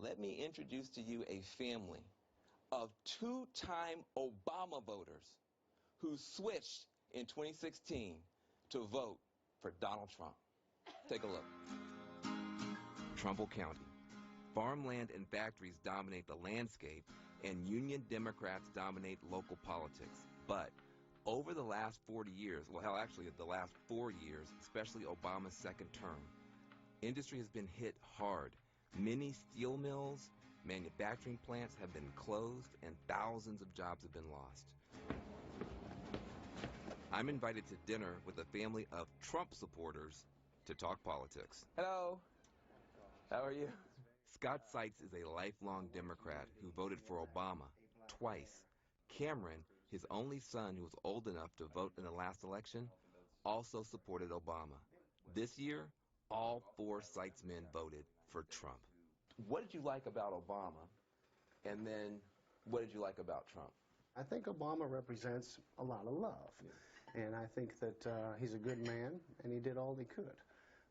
let me introduce to you a family of two-time Obama voters who switched in 2016 to vote for Donald Trump. Take a look. Trumbull County. Farmland and factories dominate the landscape, and Union Democrats dominate local politics. But over the last 40 years, well, hell, actually the last 4 years, especially Obama's second term, industry has been hit hard. Many steel mills, manufacturing plants have been closed, and thousands of jobs have been lost. I'm invited to dinner with a family of Trump supporters to talk politics. Hello. How are you? Scott Seitz is a lifelong Democrat who voted for Obama twice. Cameron, his only son who was old enough to vote in the last election, also supported Obama. This year, all 4 Seitz men voted for Trump. What did you like about Obama? And then what did you like about Trump? I think Obama represents a lot of love. Yeah. And I think that he's a good man, and he did all he could.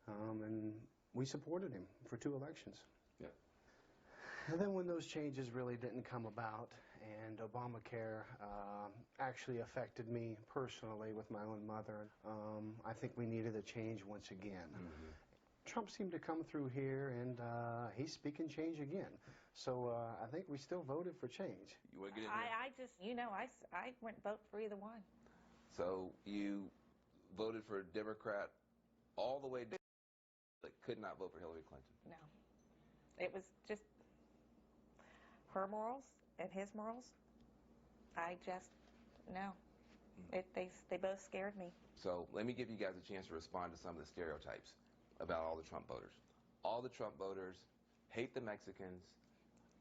And we supported him for 2 elections. Yeah. And then when those changes really didn't come about, and Obamacare actually affected me personally with my own mother, I think we needed a change once again. Mm-hmm. Trump seemed to come through here, and he's speaking change again. So I think we still voted for change. You want to get in here? I just, you know, I went vote for either one. So you voted for a Democrat all the way down, but could not vote for Hillary Clinton? No. It was just her morals and his morals. I just, no. They both scared me. So let me give you guys a chance to respond to some of the stereotypes about all the Trump voters. All the Trump voters hate the Mexicans,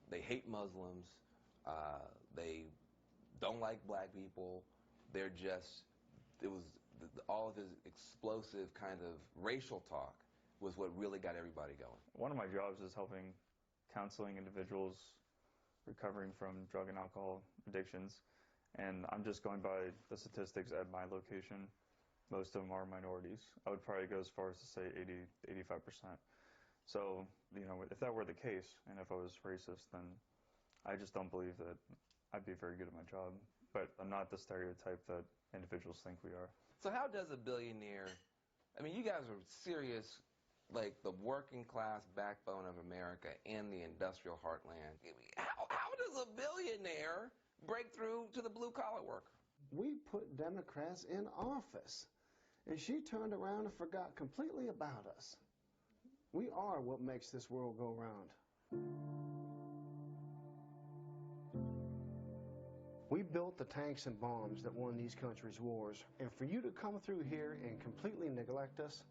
they hate Muslims, they don't like black people, they're just, all of his explosive kind of racial talk was what really got everybody going. One of my jobs is helping counseling individuals recovering from drug and alcohol addictions, and I'm just going by the statistics at my location. Most of them are minorities. I would probably go as far as to say 80 to 85%. So, you know, if that were the case, and if I was racist, then I just don't believe that I'd be very good at my job. But I'm not the stereotype that individuals think we are. So how does a billionaire, I mean, you guys are serious, like the working class backbone of America and the industrial heartland. How does a billionaire break through to the blue collar worker? We put Democrats in office, and she turned around and forgot completely about us. We are what makes this world go round. We built the tanks and bombs that won these countries' wars, and for you to come through here and completely neglect us,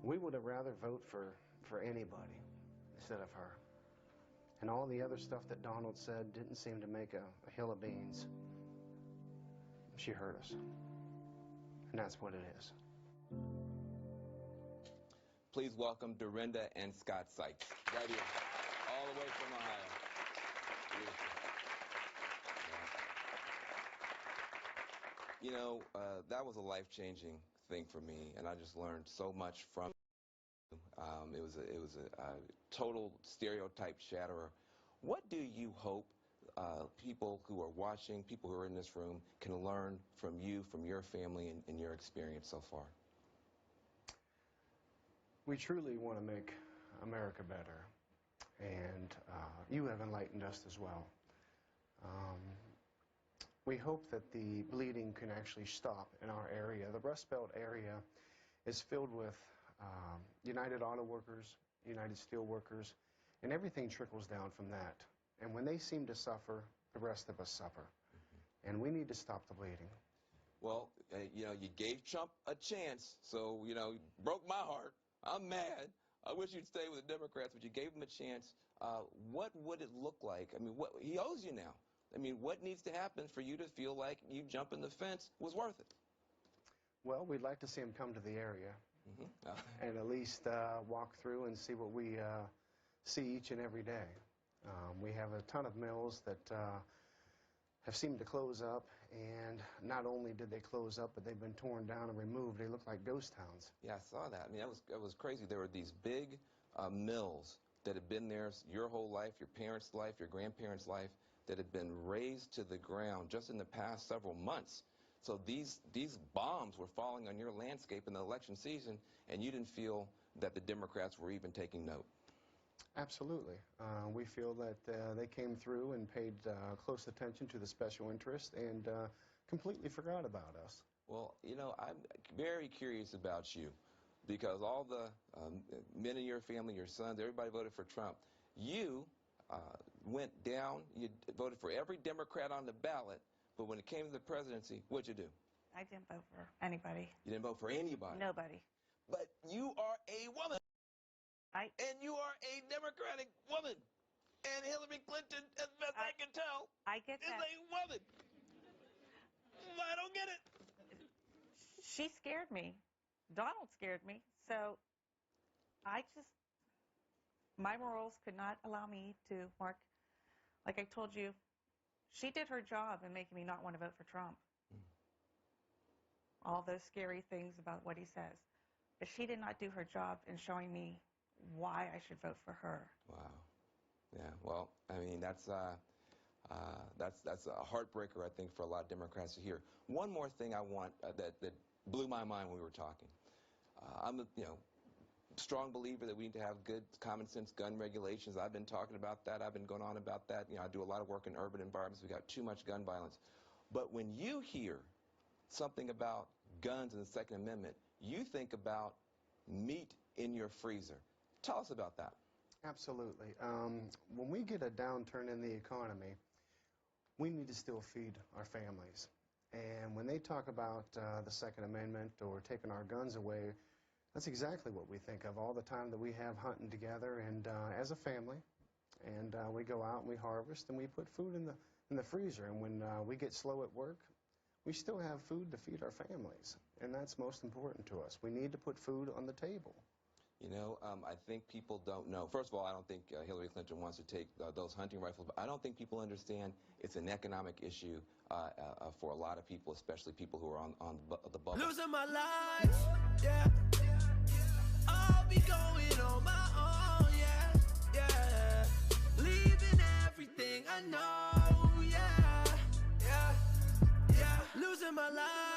we would have rather vote for anybody instead of her. And all the other stuff that Donald said didn't seem to make a hill of beans. She hurt us, and that's what it is. Please welcome Dorinda and Scott Seitz, right here, all the way from Ohio. Beautiful. Yeah. You know, that was a life-changing thing for me, and I just learned so much from it. It was a total stereotype shatterer. What do you hope people who are watching, people who are in this room, can learn from you, from your family, and your experience so far? We truly want to make America better, and you have enlightened us as well. We hope that the bleeding can actually stop in our area. The Rust Belt area is filled with United Auto Workers, United Steel Workers, and everything trickles down from that. And when they seem to suffer, the rest of us suffer. Mm-hmm. And we need to stop the bleeding. Well, you know, you gave Trump a chance, so, you know, broke my heart. I'm mad. I wish you'd stay with the Democrats, but you gave him a chance. What would it look like? I mean, he owes you now. I mean, what needs to happen for you to feel like you jumping the fence was worth it? Well, we'd like to see him come to the area. Mm-hmm. And at least walk through and see what we see each and every day. We have a ton of mills that have seemed to close up, and not only did they close up, but they've been torn down and removed. They look like ghost towns. Yeah, I saw that. I mean, that was crazy. There were these big mills that have been there your whole life, your parents' life, your grandparents' life, that have been razed to the ground just in the past several months. So these bombs were falling on your landscape in the election season, and you didn't feel that the Democrats were even taking note. Absolutely. We feel that they came through and paid close attention to the special interest and completely forgot about us. Well, you know, I'm very curious about you, because all the men in your family, your sons, everybody voted for Trump. You went down, you voted for every Democrat on the ballot, but when it came to the presidency, what'd you do? I didn't vote for anybody. You didn't vote for anybody. Nobody. But you are a woman. And you are a Democratic woman. And Hillary Clinton, as best I can tell, I get is that. a woman. I don't get it. She scared me. Donald scared me. So my morals could not allow me to, Mark, like I told you, she did her job in making me not want to vote for Trump. All those scary things about what he says. But she did not do her job in showing me why I should vote for her. Wow. Yeah, well, I mean, that's a heartbreaker, I think, for a lot of Democrats to hear. One more thing I want that blew my mind when we were talking. I'm a strong believer that we need to have good common sense gun regulations. I've been talking about that. I've been going on about that. I do a lot of work in urban environments. We got too much gun violence. But when you hear something about guns and the Second Amendment, you think about meat in your freezer. Tell us about that. Absolutely. When we get a downturn in the economy, we need to still feed our families. And when they talk about the Second Amendment or taking our guns away, that's exactly what we think of all the time that we have hunting together and as a family. And we go out and we harvest and we put food in the freezer. And when we get slow at work, we still have food to feed our families. And that's most important to us. We need to put food on the table. You know, I think people don't know. First of all, I don't think Hillary Clinton wants to take those hunting rifles, but I don't think people understand it's an economic issue for a lot of people, especially people who are on the bubble. Losing my life, yeah. I'll be going on my own, yeah, yeah. Leaving everything I know, yeah, yeah, yeah. Losing my life.